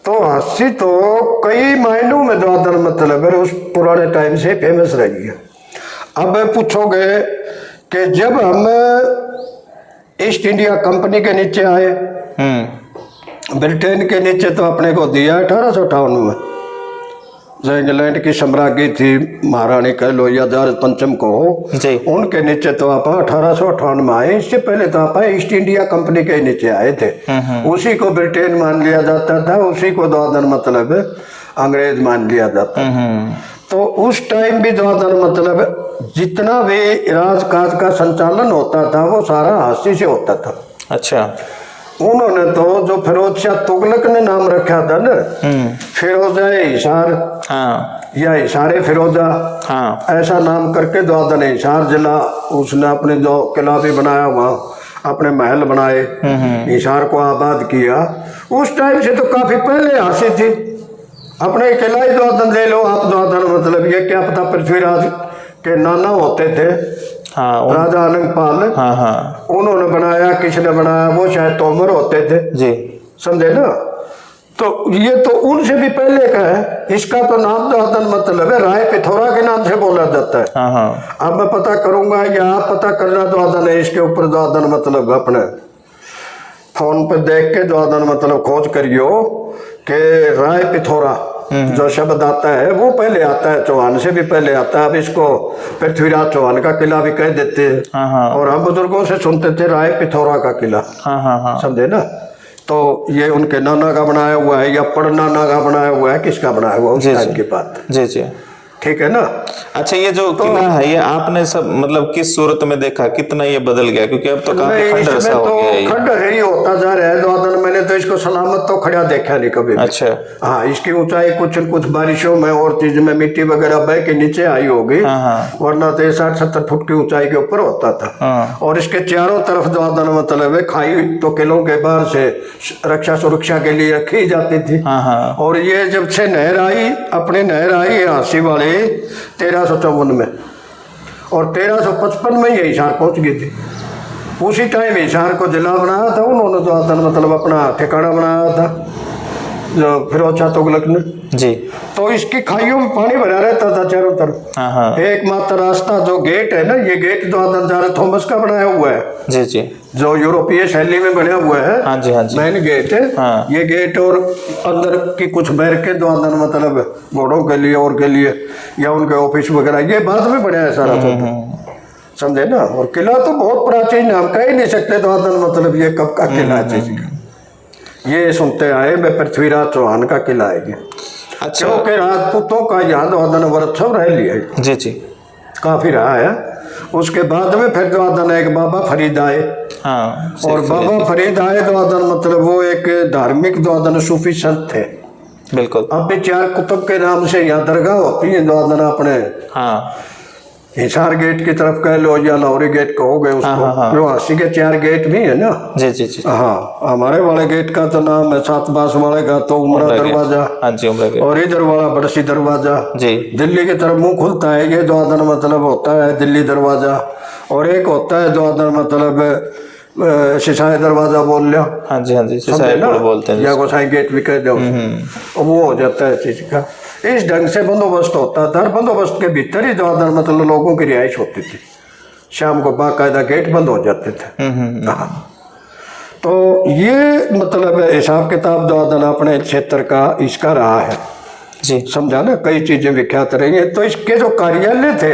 तो हांसी तो कई मायनों में द्वादन मतलब है उस पुराने टाइम से फेमस रही है। अब पूछोगे कि जब हम ईस्ट इंडिया कंपनी के नीचे आए, ब्रिटेन के नीचे तो अपने को दिया 1858 में। जो इंग्लैंड की सम्राज्ञी थी महारानी कह लो या जॉर्ज पंचम को, उनके नीचे तो आप 1858 में आए। इससे पहले तो आप ईस्ट इंडिया कंपनी के नीचे आए थे। उसी को ब्रिटेन मान लिया जाता था, उसी को द्वादन मतलब अंग्रेज मान लिया जाता था। तो उस टाइम भी द्वादन मतलब जितना भी राजकाज का संचालन होता था वो सारा हांसी से होता था। अच्छा। उन्होंने तो जो फिरोज शाह तुगलक ने नाम रखा था ना, फिरोजा हिसार, या हिसारे फिरोजा, ऐसा नाम करके द्वादन हिसार जिला उसने अपने जो किला भी बनाया वहाँ अपने महल बनाए, हिसार को आबाद किया। उस टाइम से तो काफी पहले हांसी थी। अपने किला ही द्वादन ले लो आप। द्वादन मतलब ये क्या पता पृथ्वीराज के नाना होते थे, राजा आनंदपाल, उन्होंने बनाया, किसने बनाया, वो शायद तोमर होते थे जी, समझे ना। तो ये तो उनसे भी पहले का है। इसका तो नाम द्वादन मतलब है राय पिथौरा के नाम से बोला जाता है। अब मैं पता करूंगा या आप पता करना द्वादन है इसके ऊपर। द्वादन मतलब अपने फोन पे देख के द्वादन मतलब खोज करियो कि राय पिथौरा जो शब्द आता है वो पहले आता है, चौहान से भी पहले आता है। अब इसको पृथ्वीराज चौहान का किला भी कह देते हैं, और हम बुजुर्गों से सुनते थे राय पिथौरा का किला, समझे ना। तो ये उनके नाना का बनाया हुआ है या पड़नाना का बनाया हुआ है, किसका बनाया हुआ उस टाइम की बात। जी जी, ठीक है ना। अच्छा, ये जो किला है ये आपने सब मतलब किस सूरत में देखा, कितना ये बदल गया? क्योंकि अब तो काफी खंडर सा हो गया है। खंडर ही होता जा रहा है द्वादन। मैंने तो इसको सलामत तो खड़ा देखा नहीं कभी। अच्छा। हाँ, इसकी ऊंचाई कुछ बारिशों में और चीज में मिट्टी वगैरह बह के नीचे आई होगी, वरना तो 60-70 फुट की ऊंचाई के ऊपर होता था। और इसके चारों तरफ द्वादन मतलब है खाई तो किलों के बाहर से रक्षा सुरक्षा के लिए रखी जाती थी। और ये जब से नहर आई, अपनी नहर आई हांसी वाली 1354 में, और 1355 में ये हिसार पहुंच गई थी। उसी टाइम हिसार को जिला बनाया था उन्होंने, द्वादन मतलब अपना ठिकाना बनाया था जो फिरोज शाह तुगलक ने जी। तो इसकी खाइयों में पानी भरा रहता था चारों तरफ। एकमात्र रास्ता जो गेट है ना, ये गेट द्वादन जॉर्ज थॉमस का बनाया हुआ है जी जी, जो यूरोपीय शैली में बना हुआ है। हाँ जी, हाँ जी। मेन गेट है ये गेट, और अंदर की कुछ बैरकें द्वादन मतलब घोड़ों के लिए और के लिए या उनके ऑफिस वगैरह, ये बाद में बनाया है सारा, समझे ना। और किला तो बहुत प्राचीन है, हम कह ही नहीं सकते द्वादन मतलब ये कब का किला है। ये सुनते आए मैं पृथ्वीराज चौहान का किला है ये। अच्छा। क्योंकि राजपूतों का यहाँ द्वादन वर्षों रह लिया है जी जी, काफी रहा है। उसके बाद में फिर द्वादन एक बाबा फरीद आए। और बाबा फरीद आए द्वादन मतलब वो एक धार्मिक द्वादन सूफी संत थे। बिल्कुल। अब भी 4 कुतुब के नाम से यहाँ दरगाह होती है द्वादन अपने हिसार गेट की तरफ कह लो या लाहौरी गेट कहोगे उसको, जो हांसी के 4 गेट भी है ना जी जी जी। हाँ, हमारे वाले गेट का तो नाम है, 7 बास वाले का तो उमरा दरवाजा, और इधर वाला बड़सी दरवाजा जी। दिल्ली की तरफ मुंह खुलता है ये द्वादन मतलब होता है दिल्ली दरवाजा, और एक होता है द्वादन मतलब सिसाई दरवाजा बोल लिया। हाँ जी, हाँ जी, सिसाई बोलते हैं या गोसाई गेट भी कह दो, वो हो जाता है चीज का। इस ढंग से बंदोबस्त होता था। बंदोबस्त के भीतर ही द्वादन मतलब लोगों की रिहाइश होती थी। शाम को बाकायदा गेट बंद हो जाते थे। तो ये मतलब हिसाब किताब द्वादन अपने क्षेत्र का इसका रहा है जी, समझा ना। कई चीजें विख्यात रही हैं। तो इसके जो कार्यालय थे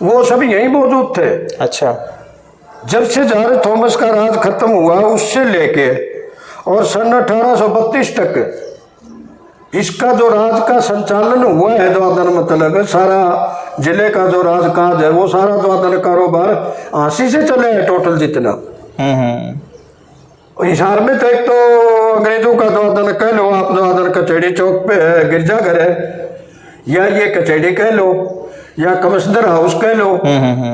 वो सब यही मौजूद थे। अच्छा। जब से जॉर्ज थॉमस का राज खत्म हुआ उससे लेके और सन 1832 तक इसका जो राज का संचालन हुआ है द्वादन मतलब सारा जिले का जो राजकाज है वो सारा द्वादन कारोबार हांसी से चले है टोटल जितना। हिसार में तो एक तो अंग्रेजों का द्वादन कह लो आप, द्वादन कचहरी चौक पे गिरजाघर है, या ये कचहरी कह लो या कमिश्नर हाउस कह लो,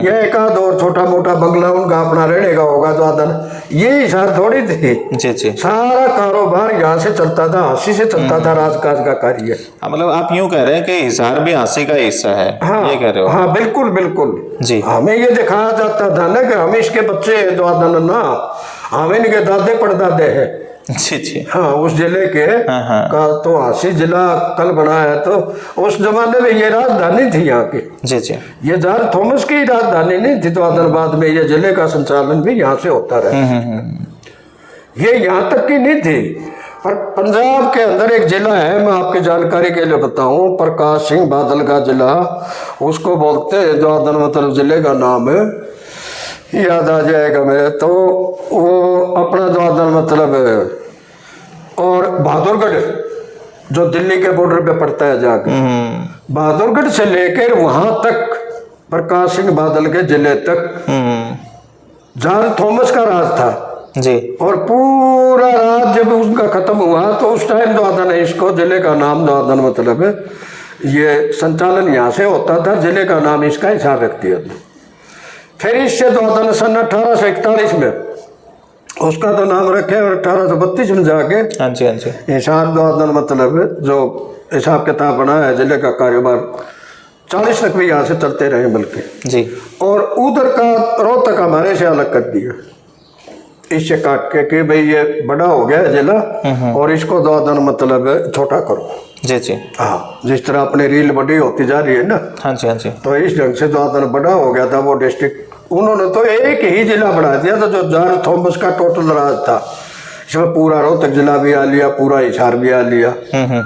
या एक आध और छोटा मोटा बंगला उनका अपना रहने का होगा द्वादन। ये हिसार थोड़ी थी जी जी, सारा कारोबार यहाँ से चलता था, हांसी से चलता था राजकाज का कार्य। मतलब आप यूं कह रहे हैं कि हिसार भी हांसी का हिस्सा है? हाँ, ये कह रहे हो? हाँ बिल्कुल बिल्कुल जी। हमें ये दिखाया जाता था ना कि हम इसके बच्चे द्वादन ना, हम इनके दादे परदादे हैं। जी जी। हाँ, उस जिले के हाँ। का तो हांसी जिला कल बना है, तो उस जमाने में ये राजधानी थी यहाँ की। जी जी। ये जॉर्ज थॉमस की राजधानी नहीं थी, तो आदिलाबाद में ये जिले का संचालन भी यहाँ से होता रहा। ये यहाँ तक की नहीं थी, पर पंजाब के अंदर एक जिला है, मैं आपकी जानकारी के लिए बताऊं, प्रकाश सिंह बादल का जिला उसको बोलते हैं, जो मतलब जिले का नाम है, याद आ जाएगा मेरे, तो वो अपना जो मतलब है, और बहादुरगढ़ जो दिल्ली के बॉर्डर पे पड़ता है जाके, बहादुरगढ़ से लेकर वहां तक प्रकाश सिंह बादल के जिले तक जॉर्ज थॉमस का राज था जी। और पूरा राज जब उसका खत्म हुआ तो उस टाइम जो आता नहीं, इसको जिले का नाम जो आता मतलब है, ये संचालन यहाँ से होता था, जिले का नाम इसका हिसाब रख दिया था। फिर इससे जो आता ना सन 1841 में उसका तो नाम रखे, और 1832 में जाके हाँ जी हाँ जी हिसाब जो आता मतलब जो हिसाब किताब बना है जिले का कारोबार 40 तक भी यहाँ से चलते रहे बल्कि जी। और उधर का रोहतक हमारे से अलग कर दिया, इससे काट के कि भाई ये बड़ा हो गया है जिला और इसको दो मतलब छोटा करो। जी जी। हाँ, जिस तरह अपनी रील बड़ी होती जा रही है ना, हाँ जी हाँ जी। तो इस ढंग से दो बड़ा हो गया था वो डिस्ट्रिक्ट, उन्होंने तो एक ही जिला बना दिया था, जो जॉर्ज थॉमस का टोटल राज था। इसमें पूरा रोहतक जिला भी आ लिया, पूरा हिसार भी आ लिया,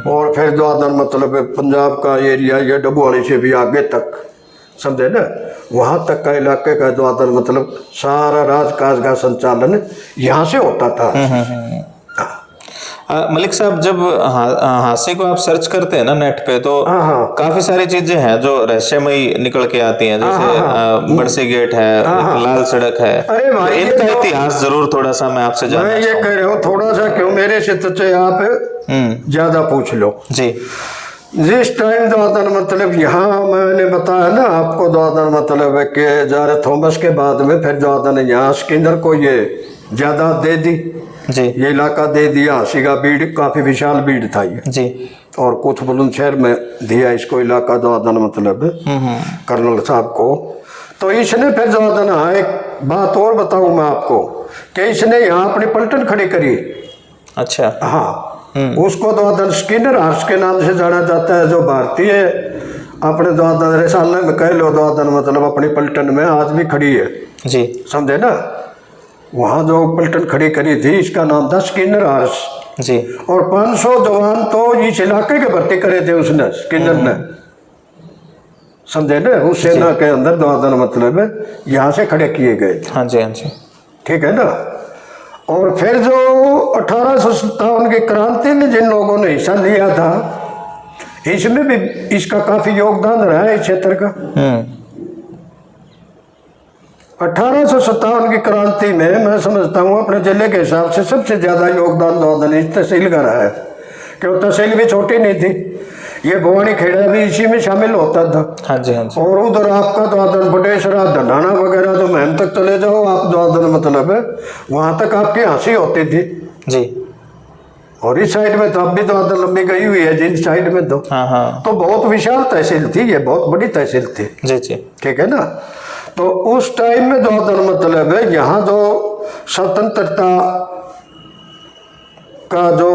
और फिर जो मतलब पंजाब का एरिया ये डबुआड़ी से भी आगे तक, समझे ना, वहां तक का इलाके का जो मतलब सारा राजकाज का संचालन यहाँ से होता था। मलिक साहब, जब हांसी को आप सर्च करते हैं ना नेट पे, तो काफी सारी चीजें हैं जो रहस्यमयी निकल के आती हैं, जैसे बरसी गेट है, लाल सड़क है। अरे भाई, तो इनका इतिहास जरूर थोड़ा सा मैं आपसे जानना मैं ये कह रहा हूँ, थोड़ा सा क्यों, मेरे से तो चाहे आप ज्यादा पूछ लो जी। जिस टाइम दादन मतलब यहाँ मैंने बताया ना आपको, दादन मतलब है कि जॉर्ज थॉमस के बाद में फिर दादन यहाँ स्किनर को ये ज्यादा दे दी जी, ये इलाका दे दिया। हांसी का बीड़ काफी विशाल बीड़ था ये जी, और कुछ बुलंदशहर में दिया इसको इलाका दादन मतलब कर्नल साहब को। तो इसने फिर दादन, हाँ एक बात और बताऊं मैं आपको कि इसने यहाँ अपनी पलटन खड़ी करी। अच्छा। हाँ, उसको दादन स्किनर हार्स के नाम से जाना जाता है, जो भारतीय अपने दादन रिसाले में कह लो, दादन मतलब अपनी पलटन में आज भी खड़ी है जी, समझे ना। वहाँ जो पलटन खड़ी करी थी इसका नाम था स्किनर हार्स जी। और 500 जवान तो इस इलाके के भर्ती करे थे उसने, स्किनर ने, समझे ना। उस सेना के अंदर दादन मतलब यहाँ से खड़े किए गए। हाँ जी हाँ जी, ठीक है ना। और फिर जो 1857 की क्रांति में जिन लोगों ने हिस्सा लिया था, इसमें भी इसका काफी योगदान रहा है इस क्षेत्र का। 1857 की क्रांति में मैं समझता हूँ अपने जिले के हिसाब से सबसे ज्यादा योगदान दादन इस तहसील का रहा है, क्योंकि तहसील भी छोटी नहीं थी, ये भवानी खेड़ा भी इसी में शामिल होता था। हाँ जी हाँ जी। और उधर आपका दादन बटेसरा धनाना वगैरह जो महम तक चले जाओ आप, दादन मतलब वहां तक आपकी हांसी होती थी जी। और इस साइड में तो अब भी दादन लंबी गई हुई है जिन साइड में तो तो बहुत विशाल तहसील थी, ये बहुत बड़ी तहसील थी जी जी। ठीक है ना। तो उस टाइम में दादन मतलब है यहाँ जो स्वतंत्रता का जो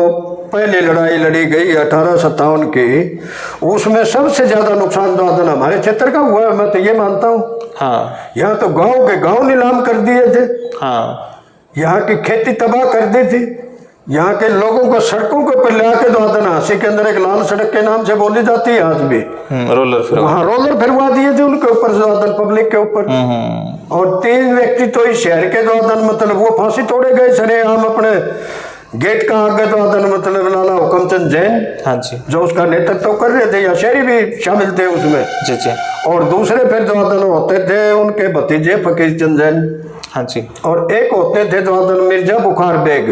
पहली लड़ाई लड़ी गई 1857 की, उसमें सबसे ज्यादा नुकसान दादन हमारे क्षेत्र का हुआ है, मैं तो ये मानता हूँ। हाँ, यहाँ तो गांव के गांव नीलाम कर दिए थे, हाँ, यहाँ की खेती तबाह कर दी थी, यहाँ के लोगों को सड़कों के ऊपर ले आके दादन हांसी के अंदर एक लाल सड़क के नाम से बोली जाती है आज भी, रोलर फिर वहाँ रोलर फिरवा दिए थे उनके ऊपर, दादन पब्लिक के ऊपर। और 3 व्यक्ति तो इस शहर के दादन मतलब वो फांसी तोड़े गए सरेआम अपने गेट का आगे दादन मतलब लाला हुकमचंद जैन, हाँ जी, जो उसका नेतृत्व कर रहे थे, या शहरी भी शामिल थे उसमें जी जी। और दूसरे फिर दादन होते थे उनके भतीजे फकीर चंद जैन, हाँ जी। और एक होते थे दादन मिर्जा बुखार बेग,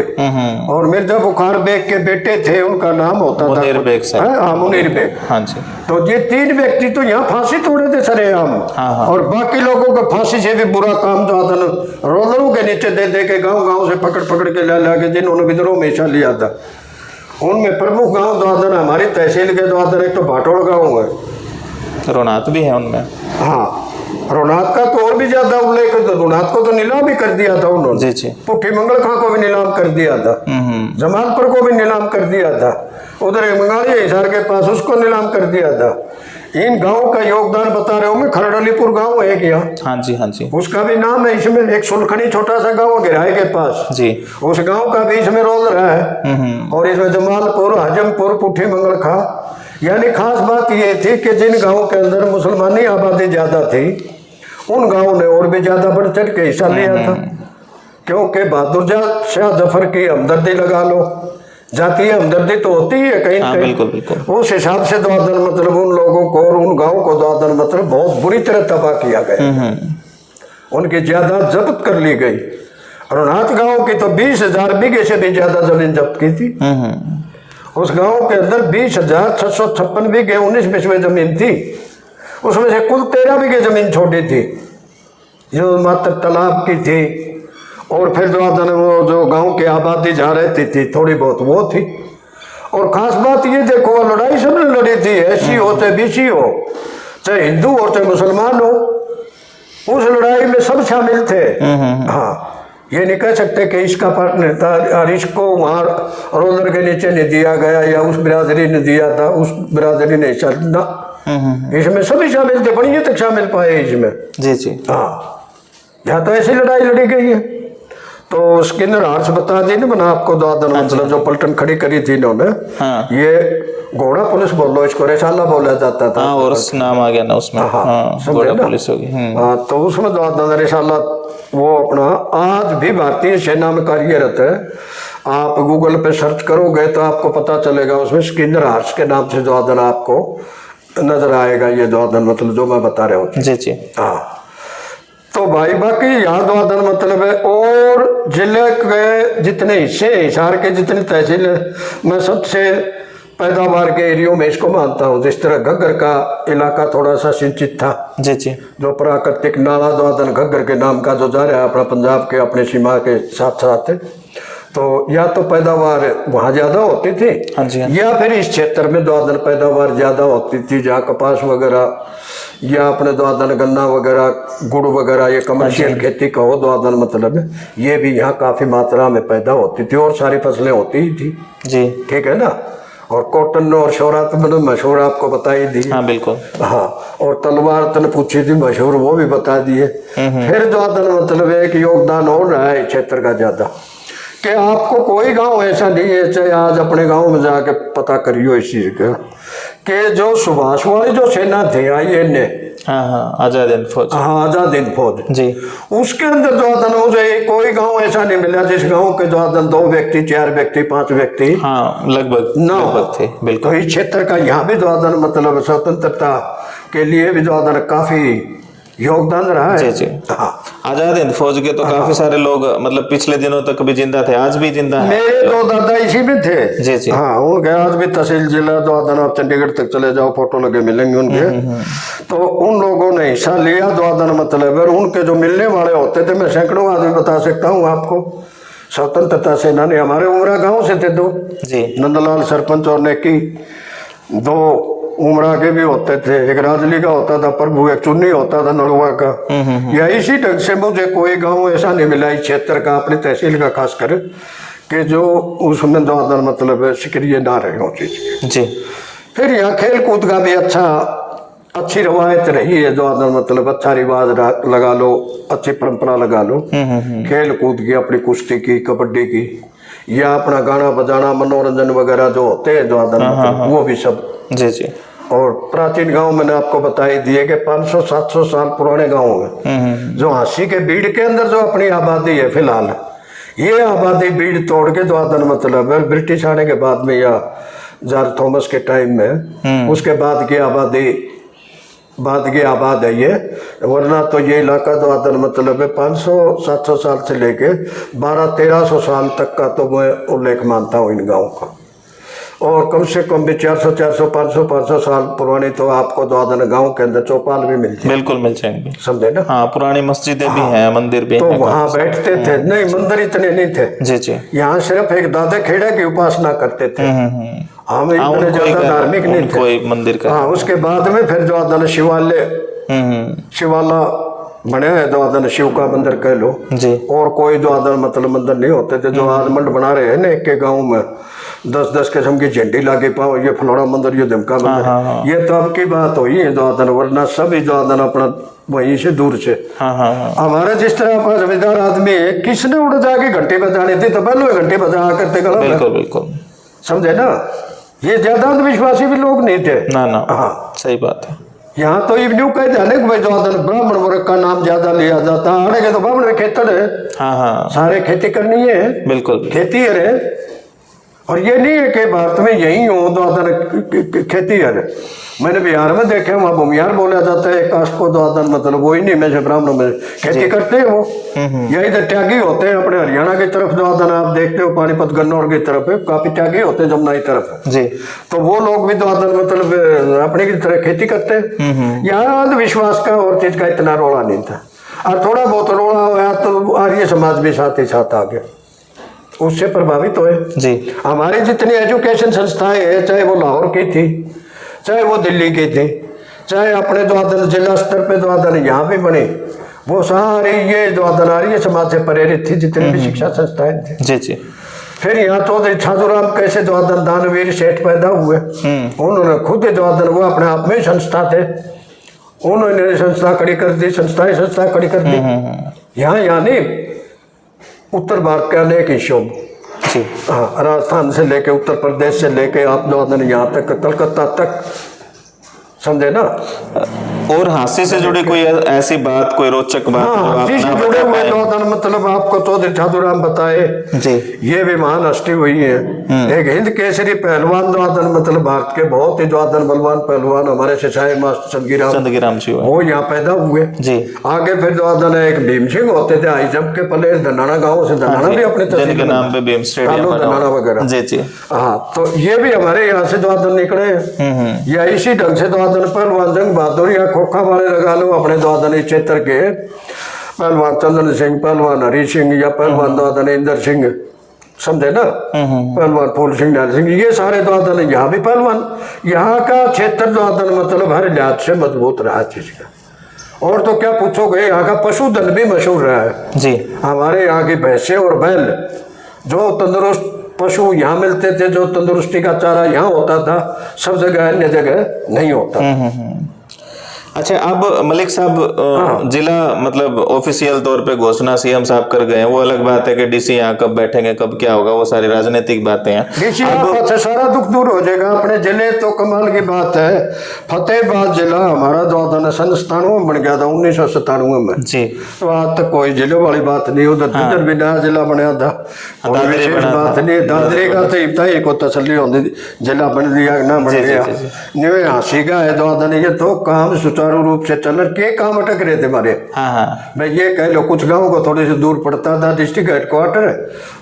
और मिर्जा बुखार बेग के बेटे थे, उनका नाम होता था मुनीर बेग साहब। हाँ, मुनीर बेग। हाँ जी। तो ये 3 व्यक्ति तो यहाँ फांसी तोड़े थे सरेआम। हाँ। और बाकी लोगों को फांसी से भी बुरा काम दादन रोलरों के नीचे दे दे के गांव गांव से पकड़ पकड़ के ला के जिन्होंने विद्रोह में हिस्सा लिया था, उनमें प्रमुख गांव दादन हमारी तहसील के दादन एक तो भाटोड़ गाँव है, रोनात भी है उनमें। हाँ, रोनात का तो और भी ज्यादा उल्लेख तो धुनात को तो नीलाम भी कर दिया था उन्होंने। जी जी। पुट्ठी मंगल खां को भी नीलाम कर दिया था, जमालपुर को भी नीलाम कर दिया था, उधर मंगाली हिसार के पास उसको नीलाम कर दिया था। इन गांव का योगदान बता रहे हूँ मैं। खरडलीपुर गांव है क्या? हाँ जी हाँ जी। उसका भी नाम है इसमें। एक सुलखनी छोटा सा गांव गिराए के पास जी, उस गांव का भी इसमें रोल रहा है। और इसमें जमालपुर, हजमपुर, पुट्ठी मंगल खां। यानी खास बात ये थी कि जिन गाँव के अंदर मुसलमानी आबादी ज्यादा थी उन गाँव ने और भी ज्यादा बढ़ चढ़ के हिस्सा लिया था, क्योंकि बहादुर शाह जफर की हमदर्दी लगा लो, जातीय हमदर्दी तो होती है कहीं हाँ, कहीं। बिल्कुल बिल्कुल। उस हिसाब से द्वादन मतलब उन लोगों को और उन गाँव को द्वादन मतलब बहुत बुरी तरह तबाह किया गया। उनकी जायदाद जब्त कर ली गई। और नाथ गाँव की तो 20,000 बीघे से भी ज्यादा जमीन जब्त की थी। उस गांव के अंदर 20,656 बीघे 19 बिस्वे जमीन थी। उसमें से कुल 13 बीघे जमीन छोड़ी थी जो मात्र तालाब की थी। और फिर जो गांव की आबादी जहाँ रहती थी थोड़ी बहुत वो थी। और खास बात ये देखो, लड़ाई सबने लड़ी थी, एससी हो चाहे बीसी हो, चाहे हिंदू हो चाहे मुसलमान हो, उस लड़ाई में सब शामिल थे। हाँ, ये नहीं कह सकते कि इसका पार्टनर था और इसको वहाँ रोलर के नीचे नहीं दिया गया या उस बिरादरी ने दिया था, उस बिरादरी ने हिस्सा ना। इसमें सभी शामिल थे, बढ़िया तक शामिल पाए इसमें। जी जी। हाँ, यहाँ तो ऐसी लड़ाई लड़ी गई है। तो स्किनर हार्स बता दी ना मैंने आपको, दादन मतलब जो पलटन खड़ी करी थी इन्होंने। हाँ। ये घोड़ा पुलिस बोलो, इसको रेशाला बोला जाता था। हाँ, और नाम आ गया ना उसमें। हाँ, घोड़ा पुलिस होगी। हाँ, तो उसमें दादन रेशाला वो अपना आज भी भारतीय सेना में कार्यरत है। आप गूगल पे सर्च करोगे तो आपको पता चलेगा, उसमें स्किनर हार्स के नाम से दादन आपको नजर आएगा। ये दादन मतलब जो मैं बता रहा हूँ। जी जी। हाँ, तो भाई बाकी यहाँ द्वादन मतलब है। और जिले के जितने हिस्से, हिसार के जितनी तहसील, मैं सबसे पैदावार के एरियो में इसको मानता हूँ। जिस तरह घग्गर का इलाका थोड़ा सा सिंचित था। जी जी। जो प्राकृतिक नाला द्वादन घग्गर के नाम का जो जा रहा है अपना पंजाब के अपने सीमा के साथ साथ, तो या तो पैदावार वहाँ ज्यादा होती थी। हाँ जी। या फिर इस क्षेत्र में द्वादन पैदावार ज्यादा होती थी, जहाँ कपास वगैरह या अपने द्वादन गन्ना वगैरह, गुड़ वगैरह, ये कमर्शियल खेती का हो द्वादन मतलब ये भी यहाँ काफी मात्रा में पैदा होती थी और सारी फसलें होती ही थी। जी, ठीक है ना। और कॉटन और शोरा तो मतलब मशहूर आपको बता ही दी। हाँ बिल्कुल। हाँ, और तलवार तन पूछी थी मशहूर, वो भी बता दिए। फिर द्वादन मतलब एक योगदान हो रहा है क्षेत्र का ज्यादा, कि आपको कोई गांव ऐसा नहीं है, चाहे आज अपने गांव में जाके पता करियो इस चीज का, कि जो सुभाष वाली जो सेना थी INA, हाँ हाँ, आजाद हिंद फौज। हाँ, आजाद हिंद फौज जी। उसके अंदर द्वादन मुझे कोई गांव ऐसा नहीं मिला जिस गांव के द्वादन 2 व्यक्ति, 4 व्यक्ति, 5 व्यक्ति, हाँ लगभग थे। बिल्कुल। तो इस क्षेत्र का यहाँ भी द्वादन मतलब स्वतंत्रता के लिए भी द्वादन काफी योगदान रहा है। जी जी। हाँ, आजाद हिंद फौज के तो काफी सारे लोग मतलब पिछले दिनों तक भी जिंदा थे, आज भी जिंदा है। मेरे 2 दादा इसी में थे। जी जी। हाँ, उनके आज भी तहसील जिला द्वादन, आप चंडीगढ़ तक चले जाओ, फोटो लगे मिलेंगे उनके। तो उन लोगों ने हिस्सा लिया द्वादन मतलब, और उनके जो मिलने वाले होते थे, मैं सैकड़ों आदमी बता सकता हूँ आपको। स्वतंत्रता सेनानी हमारे उमरा गाँव से थे 2 जी। नंदलाल सरपंच और नेकी, 2 उमरा के भी होते थे। एक राजली का होता था प्रभु, एक चुन्नी होता था नलुआ का। या इसी ढंग से मुझे कोई गांव ऐसा नहीं मिला इस क्षेत्र का, अपनी तहसील का खास कर, कि जो उसमें द्वादन मतलब सक्रिय ना रहे हो चीज। जी। फिर यहाँ खेल कूद का भी अच्छी रवायत रही है द्वादन मतलब, अच्छा रिवाज लगा लो, अच्छी परंपरा लगा लो। खेल कूद की, अपनी कुश्ती की, कबड्डी की, या अपना गाना बजाना, मनोरंजन वगैरह जो होते हैं द्वादन मतलब, वो भी सब। जी जी। और प्राचीन गांव मैंने आपको बता ही दिए कि 500-700 साल पुराने गांव में जो हांसी के बीड़ के अंदर जो अपनी आबादी है फिलहाल, ये आबादी बीड़ तोड़ के द्वादन मतलब ब्रिटिश आने के बाद में या जॉर्ज थॉमस के टाइम में, उसके बाद की आबाद है ये। वरना तो ये इलाका द्वादन मतलब 500-700 साल से लेके 1200-1300 साल तक का तो मैं उल्लेख मानता हूँ इन गाँव का। और कम से कम भी 400-500 साल पुराने तो आपको द्वादन गांव के अंदर चौपाल भी मिलती है। बिल्कुल मिल जाएंगे, समझे ना। हाँ, पुरानी मस्जिदें भी हैं, मंदिर भी तो हैं। वहाँ बैठते थे। नहीं, मंदिर इतने नहीं थे। जी जी। यहाँ सिर्फ एक दादा खेड़ा की उपासना करते थे। हम इतने ज्यादा धार्मिक नहीं थे। कोई मंदिर का। हाँ, उसके बाद में फिर द्वादन शिवाला बने हैं द्वादन शिव का मंदिर कह लो जी। और कोई द्वादन मतलब मंदिर नहीं होते थे जो आज मंड बना रहे हैं ना एक के गाँव में 10-10 किस्म की झंडी लागे पाओ ये फलाना मंदिर ये धमका मंदिर ये तो अब की बात हुई है द्वादन वरना सभी द्वादन अपना वहीं से दूर से। हमारा जिस तरह अपना जमींदार आदमी है किसने उड़ जाके घंटे बजाने थी तो पहले घंटे बजा करते गला बिल्कुल बिल्कुल समझे ना। ये ज्यादा अंधविश्वासी भी लोग नहीं थे ना ना। हाँ सही बात है। यहाँ तो यूं कह जाने कि भाई द्वादन ब्राह्मण वर्ग का नाम ज्यादा लिया जाता है आने के तो ब्राह्मण में खेतर है। हाँ सारे खेती करनी है बिल्कुल खेती है और ये नहीं है कि भारत में यही हो द्वादन खेती है। मैंने बिहार में देखे वहाँ भूमियार बोला जाता है कास्ट को द्वादन मतलब वही नहीं में से ब्राह्मणों में खेती करते हैं वो यही तो त्यागी होते हैं अपने हरियाणा की तरफ द्वादन आप देखते हो पानीपत गन्नौर की तरफ है काफी त्यागी होते हैं जमुना की तरफ जी। तो वो लोग भी द्वादन मतलब अपने की तरह खेती करते हैं। यहाँ अंधविश्वास का और चीज का इतना रोड़ा नहीं था और थोड़ा बहुत रोड़ा हुआ तो आर्य समाज भी साथ ही साथ आ गया उससे प्रभावित हुए जी। हमारी जितनी एजुकेशन संस्थाएं हैं चाहे वो लाहौर की थी चाहे वो दिल्ली की थी चाहे अपने द्वादन जिला स्तर पे द्वादन यहाँ भी बने वो सारी ये द्वादन आर्य समाज से प्रेरित थी जितनी भी शिक्षा संस्थाएं थी जी जी। फिर यहाँ चौधरी छाजूराम कैसे द्वादन दानवीर सेठ पैदा हुए उन्होंने खुद द्वादन वो अपने आप में संस्था थे उन्होंने संस्था खड़ी कर दी संस्था खड़ी कर दी यहाँ नहीं उत्तर भारत के अनेक हिस्सों में हाँ राजस्थान से लेके उत्तर प्रदेश से लेके आप द्वादन यहाँ तक कलकत्ता तक समझे ना। और हास्य से जुड़ी कोई ऐसी बात कोई रोचक बात हास्य से जुड़े हुए द्वादन मतलब आपको चौधरी छाजूराम बताए जी ये भी महान हस्ती हुई है। एक हिंद केसरी पहलवान द्वादन मतलब भारत के बहुत ही द्वादन बलवान पहलवान हमारे सिसाई मास्टर चंदगीराम जी वो यहाँ पैदा हुए जी। आगे फिर द्वादन एक भीम सिंह होते थे आई जब के पहले धनाना गाँव से धनाना भी अपने तहसील के नाम पे भीम स्टेडियम धनाना वगैरह जी जी। हाँ तो ये भी हमारे यहाँ से द्वादन निकले या इसी ढंग से पहलवान जंग बहादुर या खोखा वाले लगा लो अपने द्वादन क्षेत्र के पहलवान चंदन सिंह पहलवान हरी सिंह या पहलवान द्वादन इंदर सिंह समझे ना पहलवान फूल सिंह नाल सिंह ये सारे द्वादन यहाँ भी पहलवान यहाँ का क्षेत्र द्वादन मतलब हर लिहाज से मजबूत रहा चीज का। और तो क्या पूछोगे यहाँ का पशुधन भी मशहूर रहा है जी। हमारे यहाँ की भैंसे और बैल जो तंदुरुस्त पशु यहाँ मिलते थे जो तंदुरुस्ती का चारा यहाँ होता था सब जगह अन्य जगह नहीं होता। अच्छा अब मलिक साहब जिला मतलब ऑफिशियल तौर पे घोषणा सीएम साहब कर गए हैं वो अलग बात है कि डीसी यहाँ कब बैठेंगे कब क्या होगा वो सारी राजनीतिक बातें हैं। डीसी अब सारा दुख दूर हो जाएगा अपने जिले तो कमाल की बात है फतेहाबाद जिला हमारा द्वादन सन 97 में बन गया था 1997 में जी। तो आज तक कोई जिले वाली बात नहीं उधर भी नया जिला बनया था बात नहीं दादरी का तो इब्ताई को तसल्ली होती जिला बन दिया ना बन गया हंसी का है द्वादन ये तो काम सुचारू रूप से चल के काम अटक रहे थे हमारे। मैं ये कह लो कुछ गाँव को थोड़ी सी दूर पड़ता था डिस्ट्रिक्ट हेडक्वार्टर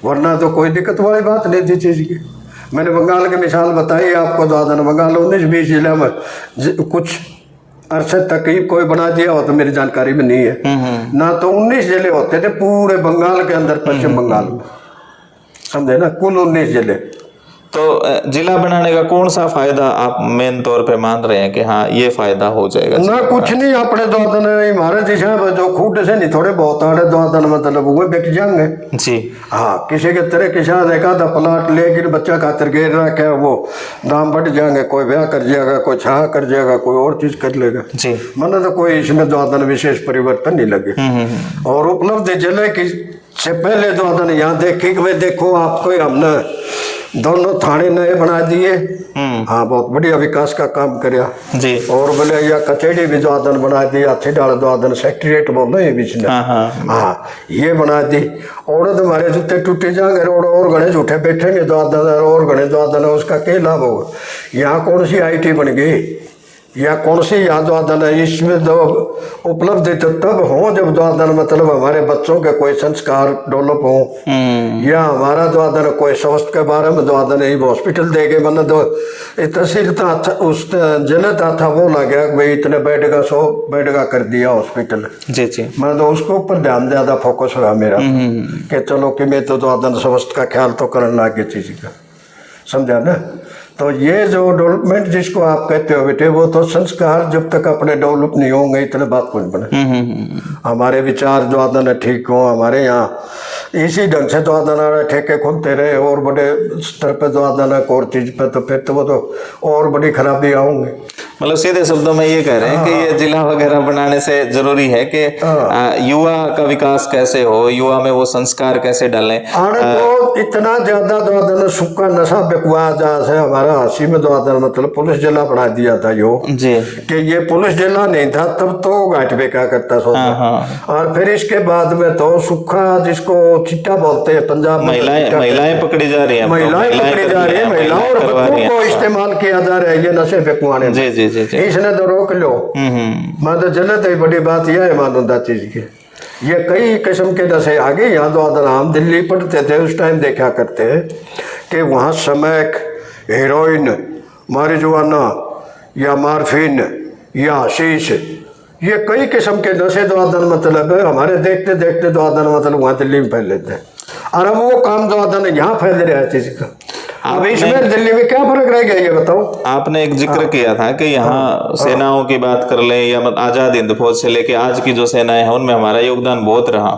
वरना तो कोई दिक्कत वाली बात नहीं थी चीज की। मैंने बंगाल की मिसाल बताई आपको द्वादन बंगाल 19-20 जिला में कुछ अरसे तक ही कोई बना दिया हो तो मेरी जानकारी में नहीं है ना तो 19 जिले होते थे पूरे बंगाल के अंदर पश्चिम बंगाल में समझे ना कुल 19 जिले। तो जिला बनाने का कौन सा फायदा आप मेन तौर पे मान रहे हैं कि हाँ ये फायदा हो जाएगा ना कुछ नहीं अपने द्वादन हमारे दिशा जो खूट से नहीं थोड़े बहुत आड़े द्वादन मतलब वो बिक जाएंगे जी। हाँ किसी के तरह किसान एक आधा प्लाट लेकिन बच्चा खातर गिर रखा है वो दाम बढ़ जाएंगे कोई ब्याह कर जाएगा कोई छाह कर जाएगा कोई और चीज कर लेगा जी। मतलब तो कोई इसमें द्वादन विशेष परिवर्तन नहीं लगे। और उपलब्ध जिले की से पहले द्वादन यहाँ देखी कि भाई देखो आपको हमने दोनों थाने नए बना दिए हाँ बहुत बढ़िया विकास का काम कराया जी। और बोले या कचहरी भी द्वादन बना दी छिडाल द्वादन सेक्रेटरीट बोल रहे हैं बीच में हाँ ये बना दी। और हमारे जूते टूटे जाएंगे और घने झूठे बैठेंगे द्वादन और घने द्वादन उसका क्या लाभ होगा। यहाँ कौन सी IT बन गई या कौन सी यहाँ द्वादन है इसमें जो उपलब्ध तो तब हो जब द्वादन मतलब हमारे बच्चों के कोई संस्कार डेवलप हो या हमारा द्वादन कोई स्वास्थ्य के बारे में द्वादन हॉस्पिटल देंगे मतलब तो तहसील था उस जिले था वो लग गया भाई इतने बेड का 100 बेड का कर दिया हॉस्पिटल जी जी। मतलब तो उसके ऊपर ध्यान ज्यादा फोकस हुआ मेरा कि चलो कि मैं तो द्वादन स्वास्थ्य का ख्याल तो करने लगे चीज का समझा ना। तो ये जो डेवलपमेंट जिसको आप कहते हो बेटे, वो तो संस्कार जब तक अपने डेवलप नहीं होंगे इतने बात कुछ बने। हमारे विचार जो आदन ठीक हो, हमारे यहाँ इसी ढंग से जो आदन ठेके खुलते रहे और बड़े स्तर पे जो आदन और चीज पे, तो फिर तो वो तो और बड़ी खराबी आऊंगी। मतलब सीधे शब्दों में ये कह रहे हैं कि ये जिला वगैरह बनाने से जरूरी है कि युवा का विकास कैसे हो, युवा में वो संस्कार कैसे डालें। तो इतना ज्यादा द्वादन सुक्का नशा बिकवा जहाँ से हमारा हंसी में द्वादन मतलब पुलिस जिला बना दिया था यो जी, कि ये पुलिस जिला नहीं था तब तो घाट पे क्या करता सोचा। और फिर इसके बाद में तो सुक्खा जिसको चिट्टा बोलते हैं पंजाब में, महिलाएं पकड़ी जा रही है, महिलाएं पकड़ी जा रही है, महिलाओं और बच्चों को इस्तेमाल किया जा रहा है ये नशे बिकवाने। जी जी जी, इसने तो रोक लो। मैं तो जल्द ही बड़ी बात यह है मानूदा चीज की, ये कई किस्म के नशे आ गए यहाँ। तो हम दिल्ली पढ़ते थे उस टाइम देखा करते हैं कि वहाँ समैक, हीरोइन, मारिजुआना या मार्फिन या हशीश, ये कई किस्म के नशे द्वादन मतलब है हमारे देखते देखते द्वादन मतलब वहाँ दिल्ली में फैल लेते हैं। और अब वो काम द्वादन यहाँ फैल रहा है चीज का। अब इसमें दिल्ली में क्या फर्क रह गया ये बताओ। आपने एक जिक्र किया था कि यहाँ सेनाओं की बात कर लें या आजाद हिंद फौज से लेके आज की जो सेनाएं हैं उनमें हमारा योगदान बहुत रहा।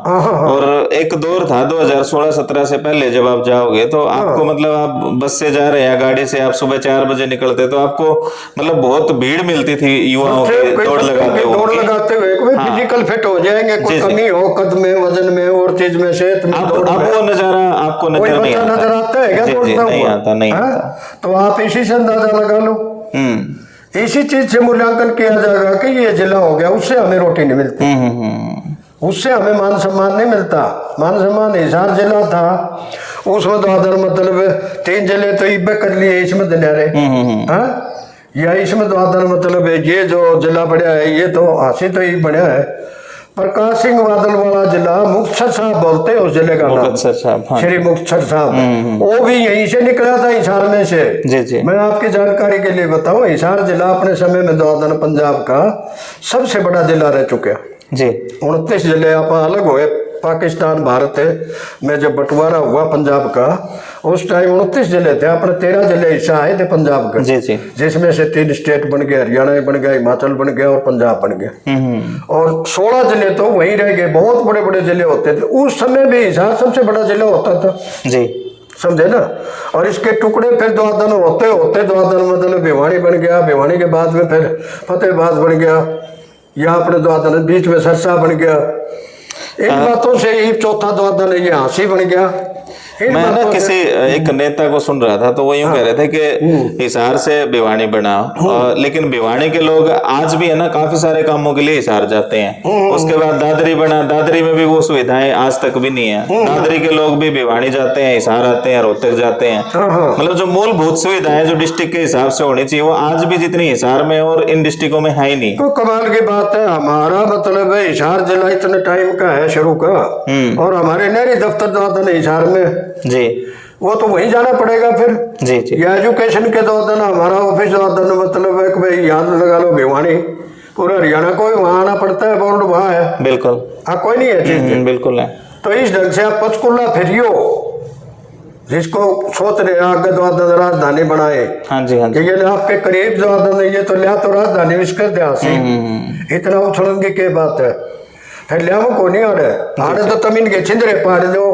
और एक दौर था 2016-17 से पहले जब आप जाओगे तो आपको मतलब आप बस से जा रहे हैं, गाड़ी से आप सुबह 4 बजे निकलते तो आपको मतलब बहुत भीड़ मिलती थी युवाओं की दौड़ लगाते हुए। फिजिकल फिट हो जाएंगे, कोई कमी हो कद में, वजन में और चीज में, सेहत में। अब वो नजारा आपको नजर नहीं आता है क्या? नहीं आता। तो आप इसी से अंदाजा लगा लो, इसी चीज से मूल्यांकन किया जाएगा कि ये जिला हो गया, उससे हमें रोटी नहीं मिलती, उससे हमें मान सम्मान नहीं मिलता। मान सम्मान हिसार जिला था उसमें तो आदर मतलब 3 जिले तो इब्बे कर लिए इसमें दिनारे, या इसमें तो आदर मतलब ये जो जिला बढ़िया है ये तो हासिल तो ही बढ़िया है। प्रकाश सिंह बादल वाला जिला मुक्तसर साहब बोलते हैं उस जिले का नाम, श्री मुक्तसर साहब, वो भी यहीं से निकला था हिसार में से। जी जी। मैं आपकी जानकारी के लिए बताऊं, हिसार जिला अपने समय में द्वादन पंजाब का सबसे बड़ा जिला रह चुका जी। 29 जिले आप अलग हुए, पाकिस्तान भारत में जब बंटवारा हुआ पंजाब का उस टाइम 29 जिले थे, अपने 13 जिले हिस्सा आए थे पंजाब का जी जी, जिसमें से 3 स्टेट बन गए, हरियाणा बन गया, हिमाचल बन गया और पंजाब बन गया। और 16 जिले तो वहीं रह गए, बहुत बड़े बड़े जिले होते थे उस समय भी। हिसार सबसे बड़ा जिला होता था जी, समझे ना। और इसके टुकड़े फिर द्वादन होते होते द्वादन मतलब भिवानी बन गया, भिवानी के बाद में फिर फतेहाबाद बन गया, या अपने द्वादन बीच में सरसा बन गया। इन बातों से ही चौथा द्वादन ये हांसी बन गया। मैं ना किसी एक नेता को सुन रहा था तो वो यूं कह रहे थे कि हिसार से भिवानी बना, लेकिन भिवानी के लोग आज भी है ना काफी सारे कामों के लिए हिसार जाते हैं। उसके बाद दादरी बना, दादरी में भी वो सुविधाएं आज तक भी नहीं है। दादरी के लोग भी भिवानी जाते हैं, हिसार आते हैं, रोहतक जाते हैं। मतलब जो मूलभूत सुविधाएं जो डिस्ट्रिक्ट के हिसाब से होनी चाहिए वो आज भी जितनी हिसार में और इन डिस्ट्रिक्टों में है ही नहीं। तो कमाल की बात है, हमारा मतलब है हिसार जिला इतने टाइम का है शुरू का, और हमारे नहरी दफ्तर द्वादन हिसार में जी, वो तो वहीं जाना पड़ेगा फिर जी जी। या एजुकेशन के द्वादन हमारा ऑफिस द्वादन मतलब है कि भाई याद लगा लो भिवानी, पूरा हरियाणा को वहाँ आना पड़ता है, बोर्ड वहाँ है बिल्कुल। हाँ कोई नहीं है चीज बिल्कुल है। तो इस ढंग से आप पंचकुला फिरियो जिसको सोच रहे आगे द्वादन राजधानी बनाए, हाँ जी हाँ जी, ये आपके करीब द्वादन ये तो लिया तो राजधानी इसके इतिहास इतना उछलन की क्या बात है। फिर लिया को नहीं आ रहे तो तमीन के छिंदरे पाड़ दो,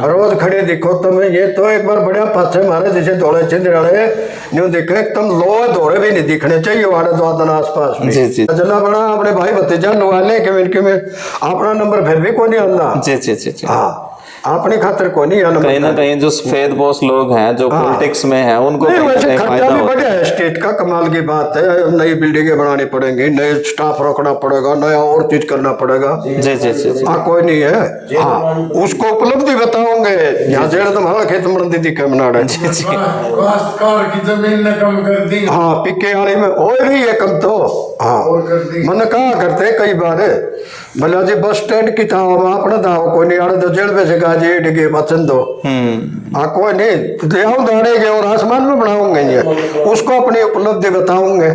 रोज खड़े दिखो तुम। ये तो एक बार बढ़िया पाछे मारे जैसे दौड़े छिंदरे न्यू दिखे तुम लोहे दौड़े भी नहीं दिखने चाहिए वाले द्वादन आसपास में। जना बना अपने भाई भतीजा नुआने के में अपना नंबर फिर भी कोई नहीं आंदा जी जी जी। हाँ अपने खातिर को नहीं है, कहीं ना कहीं जो सफेद बोस लोग हैं जो पॉलिटिक्स में हैं उनको वैसे खर्चा भी बढ़िया है स्टेट का। कमाल की बात है, नई बिल्डिंगें बनानी पड़ेंगी, नए स्टाफ रखना पड़ेगा, नया और चीज करना पड़ेगा जी जी जी। हाँ कोई नहीं है, हाँ उसको उपलब्धि बताओगे। यहाँ जेड़ तुम्हारा खेत मंदी दिखे बना की जमीन ने कम कर दी, हाँ पिके वाली में हो रही है कम तो। हाँ मैंने कहा करते कई बार भला जी बस स्टैंड की था अपना था कोई नहीं आड़े तो जेड़ पे से गाजी डिगे बचन दो हाँ कोई नहीं तो दाड़ेंगे और आसमान में बनाऊंगे ये, उसको अपनी उपलब्धि बताऊंगे।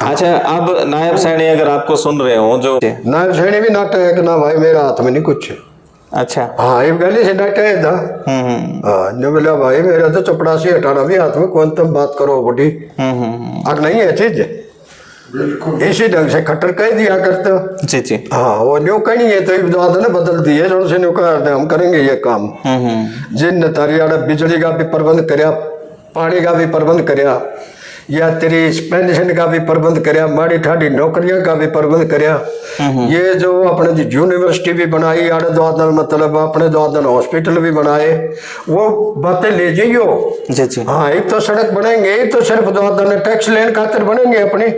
अच्छा अब नायब सैनी अगर आपको सुन रहे हो, जो नायब सैनी भी नाटक है कि ना भाई मेरा हाथ में नहीं कुछ, अच्छा। हाँ, एक गली से डटे था। हाँ, ने बोला भाई मेरा तो चपड़ासी हटाना भी हाथ में, कौन तुम बात करो बड़ी। और नहीं है चीज, बिल्कुल इसी ढंग से खट्टर कह दिया करते हो। जी जी। हाँ, वो न्यू कहीं है तो इब्दाद ने बदल दिए, जो उनसे न्यू कर हम करेंगे ये काम। जिन तारियाड़ा बिजली का भी प्रबंध करया, पानी का भी प्रबंध करया, या तेरी पेंशन का भी प्रबंध करया, माड़ी ठाड़ी नौकरियां का भी प्रबंध करया। ये जो अपने यूनिवर्सिटी भी बनाई आड़े द्वादन, मतलब अपने द्वादन हॉस्पिटल भी बनाए, वो बातें ले जाइयो। जी जी। हाँ, एक तो सड़क बनेंगे, एक तो सिर्फ द्वादन टैक्स लेन खातिर बनेंगे अपनी।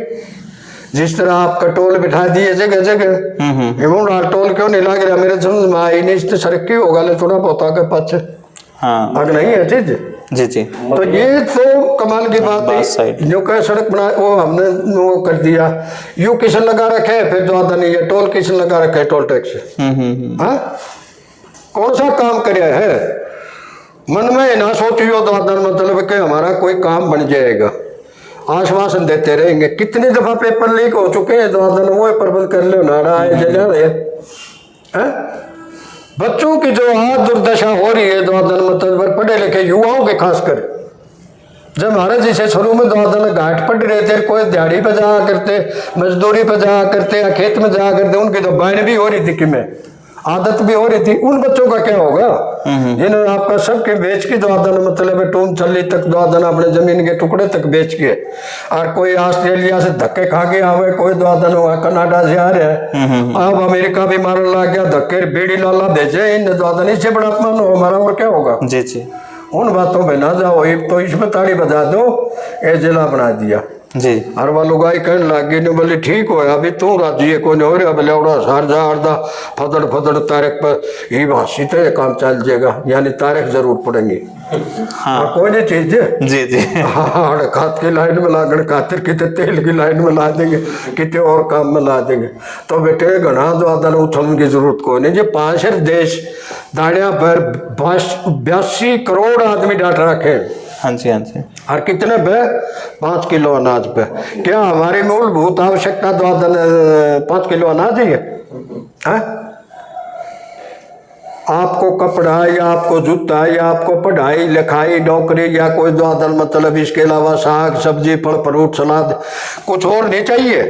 जिस तरह आपका टोल बिठा दिए जगह जगह, टोल क्यों नहीं लग रहा मेरे समझ में आई नहीं, तो सड़क क्यों होगा ले थोड़ा बहुत आगे पाछे। हाँ, अगर नहीं है चीज। जी जी। तो ये तो कमाल की बात है, जो कह सड़क बना वो हमने वो कर दिया, यू किसन लगा रखे है, फिर तो आता नहीं है टोल किसन लगा रखे है, टोल टैक्स। हाँ, कौन सा काम कराया है? मन में ना सोचियो तो आता मतलब कि हमारा कोई काम बन जाएगा, आश्वासन देते रहेंगे। कितनी दफा पेपर लीक हो चुके हैं, तो आता वो प्रबंध कर लो नारा है जला रहे। बच्चों की जो आज दुर्दशा हो रही है द्वादन, मतलब पढ़े लिखे युवाओं के खासकर, जब हमारे जैसे शुरू में द्वादन घाट पड़ रहे थे, कोई दिहाड़ी पे जाया करते, मजदूरी पे जाया करते या खेत में जाया करते, उनकी तो बैन भी हो रही थी कि में आदत भी हो रही थी। उन बच्चों का क्या होगा जिन्होंने आपका सबके बेच के द्वादन, मतलब टूम चल्ली तक द्वादन, अपने जमीन के टुकड़े तक बेच के, और कोई ऑस्ट्रेलिया से धक्के खा के आवे, कोई द्वादन हुआ कनाडा से आ रहा है, अब अमेरिका भी मारने लग गया, धक्के बेड़ी लाला भेजे इन द्वादन, इससे बड़ा अपमान हो हमारा और क्या होगा। जी जी। उन बातों में ना जाओ, एक तो इसमें ताड़ी बजा दो, ये जिला बना दिया जी। हर वालों गाय कहने लग गई, बोले ठीक हो अभी तू राजी है, कोई नहीं हो रहा बोले उड़ा सारदा अर्दा फदड़ फदड़ तारक पर ही भाषी तो ये काम चल जाएगा, यानी तारक जरूर पड़ेंगे। हाँ, कोई नहीं चीज है। जी जी। हाँ, खाद की लाइन में लागण खातिर, कितने तेल की लाइन में ला देंगे, कितने और काम में ला देंगे। तो बेटे घना द्वादन उछलने की जरूरत कोई नहीं। जो 5 देश दाड़िया पर 82 करोड़ आदमी डाट रखे। हाँ जी, हाँ जी। और कितने पे? 5 किलो अनाज पे। क्या हमारी मूलभूत आवश्यकता द्वादन 5 किलो अनाज ही है? आपको कपड़ा या आपको जूता या आपको पढ़ाई लिखाई नौकरी या कोई द्वादन, मतलब इसके अलावा साग सब्जी फल फ्रूट सलाद कुछ और नहीं चाहिए,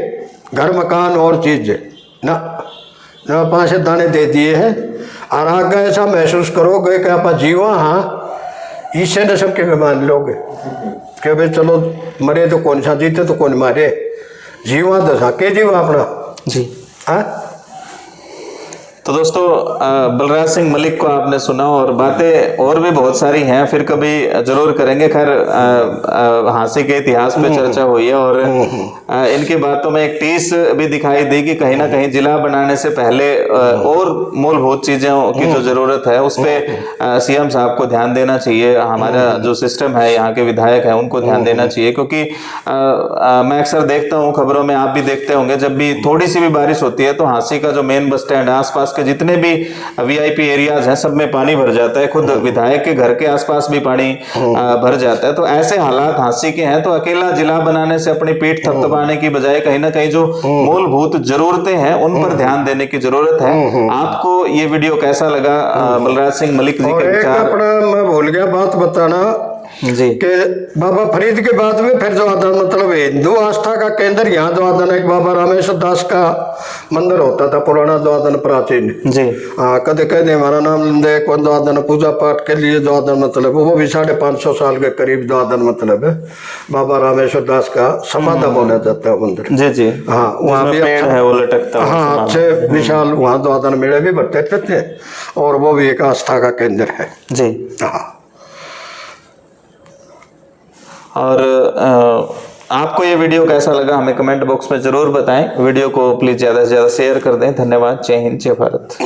घर मकान और चीज ना, 5 दाने दे दिए हैं। और आगे ऐसा महसूस करोगे कि आप जीवा, हाँ इससे न सबके में मान लोगे कि भाई चलो मरे तो कौन सा जीते तो कौन मारे, जीवा दशा के जीवा अपना जी। हाँ। तो दोस्तों, बलराज सिंह मलिक को आपने सुना, और बातें और भी बहुत सारी हैं, फिर कभी जरूर करेंगे। खैर हांसी के इतिहास पे चर्चा हुई है, और इनकी बातों में एक टीस भी दिखाई दी कि कहीं ना कहीं जिला बनाने से पहले और मूलभूत चीजों की जो जरूरत है उस पर सीएम साहब को ध्यान देना चाहिए। हमारा जो सिस्टम है, यहाँ के विधायक हैं, उनको ध्यान देना चाहिए, क्योंकि मैं अक्सर देखता हूँ खबरों में, आप भी देखते होंगे, जब भी थोड़ी सी भी बारिश होती है तो हांसी का जो मेन बस स्टैंड है, आसपास के जितने भी वीआईपी एरियाज हैं, सब में पानी भर जाता है। खुद विधायक के घर के आसपास भी पानी भर जाता है। तो ऐसे हालात हांसी के हैं, तो अकेला जिला बनाने से अपनी पीठ थपथपाने की बजाय कहीं ना कहीं जो मूलभूत जरूरतें हैं उन पर ध्यान देने की जरूरत है। आपको ये वीडियो कैसा लगा? बलराज सिंह मलिक जी के विचार। अपना मैं भूल गया बात बताना जी कि बाबा फरीद के बाद में फिर जो आदन, मतलब हिंदू आस्था का केंद्र यहाँ जो आदन, एक बाबा रामेश्वर दास का मंदिर होता था पुराना जो आदन प्राचीन जी। हाँ, कदे कहने हमारा नाम लेंदे कौन जो आदन पूजा पाठ के लिए जो आदन, मतलब वो भी 550 साल के करीब जो आदन, मतलब है बाबा रामेश्वर दास का समाधि बोला जाता है मंदिर। जी जी। हाँ, वहाँ भी पेड़ है वो लटकता है। हाँ, अच्छे विशाल वहाँ जो आदन मेले भी बढ़ते थे, और वो भी एक आस्था का केंद्र है जी। हाँ। और आपको ये वीडियो कैसा लगा हमें कमेंट बॉक्स में जरूर बताएं। वीडियो को प्लीज ज्यादा से ज्यादा शेयर कर दें। धन्यवाद। जय हिंद, जय भारत।